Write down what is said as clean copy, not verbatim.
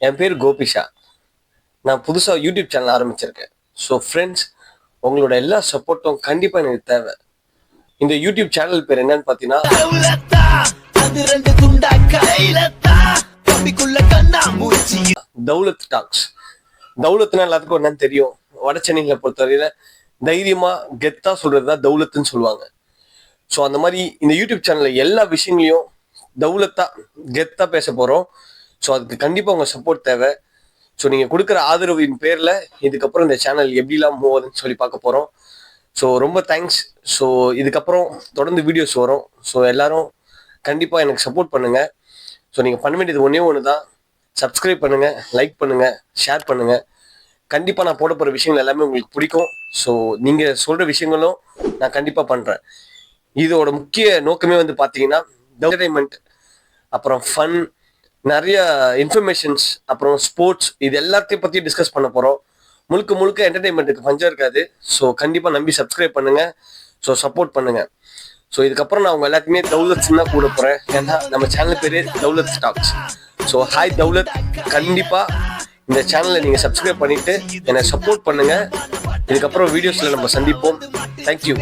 என் பேர் கோபிஷா. நான் புதுசாக யூடியூப் சேனல் ஆரம்பிச்சிருக்கேன். ஸோ ஃப்ரெண்ட்ஸ், உங்களோட எல்லா சப்போர்ட்டும் கண்டிப்பாக எனக்கு தேவை. இந்த யூடியூப் சேனல் பேர் என்னன்னு பார்த்தீங்கன்னா தௌலத் டாக்ஸ். தௌலத்னா எல்லாத்துக்கும் என்னன்னு தெரியும். வட சென்னையில பொறுத்தவரையில தைரியமா கெத்தா சொல்றதுதான் தௌலத்துன்னு சொல்லுவாங்க. ஸோ அந்த மாதிரி இந்த யூடியூப் சேனல்ல எல்லா விஷயங்களையும் தௌலத்தா கெத்தா பேச போறோம். ஸோ அதுக்கு கண்டிப்பாக உங்க சப்போர்ட் தேவை. ஸோ நீங்கள் கொடுக்குற ஆதரவின் பேரில் இதுக்கப்புறம் இந்த சேனல் எப்படிலாம் போகுதுன்னு சொல்லி பார்க்க போகிறோம். ஸோ ரொம்ப தேங்க்ஸ். ஸோ இதுக்கப்புறம் தொடர்ந்து வீடியோஸ் வரும். ஸோ எல்லாரும் கண்டிப்பாக எனக்கு சப்போர்ட் பண்ணுங்கள். ஸோ நீங்கள் பண்ண வேண்டியது ஒன்று தான். சப்ஸ்கிரைப் பண்ணுங்கள், லைக் பண்ணுங்கள், ஷேர் பண்ணுங்கள். கண்டிப்பாக நான் போட போகிற விஷயங்கள் எல்லாமே உங்களுக்கு பிடிக்கும். ஸோ நீங்கள் சொல்கிற விஷயங்களும் நான் கண்டிப்பாக பண்ணுறேன். இதோட முக்கிய நோக்கமே வந்து பார்த்தீங்கன்னா என்டர்டைன்மெண்ட், அப்புறம் ஃபன், நிறைய இன்ஃபர்மேஷன்ஸ், அப்புறம் ஸ்போர்ட்ஸ், இது எல்லாத்தையும் பற்றி டிஸ்கஸ் பண்ண போகிறோம். முழுக்க முழுக்க என்டர்டைன்மெண்ட்டுக்கு பஞ்சம் இருக்காது. ஸோ கண்டிப்பாக நம்பி சப்ஸ்கிரைப் பண்ணுங்கள். ஸோ சப்போர்ட் பண்ணுங்கள். ஸோ இதுக்கப்புறம் நான் உங்கள் எல்லாத்தையுமே தௌலத்ஸ் தான் கூட போகிறேன். ஏன்னா நம்ம சேனல் பேர் Daulat talks. So hi Daulat. கண்டிப்பாக இந்த சேனலை நீங்கள் சப்ஸ்கிரைப் பண்ணிவிட்டு என்னை சப்போர்ட் பண்ணுங்கள். இதுக்கப்புறம் வீடியோஸில் நம்ம சந்திப்போம். தேங்க்யூ.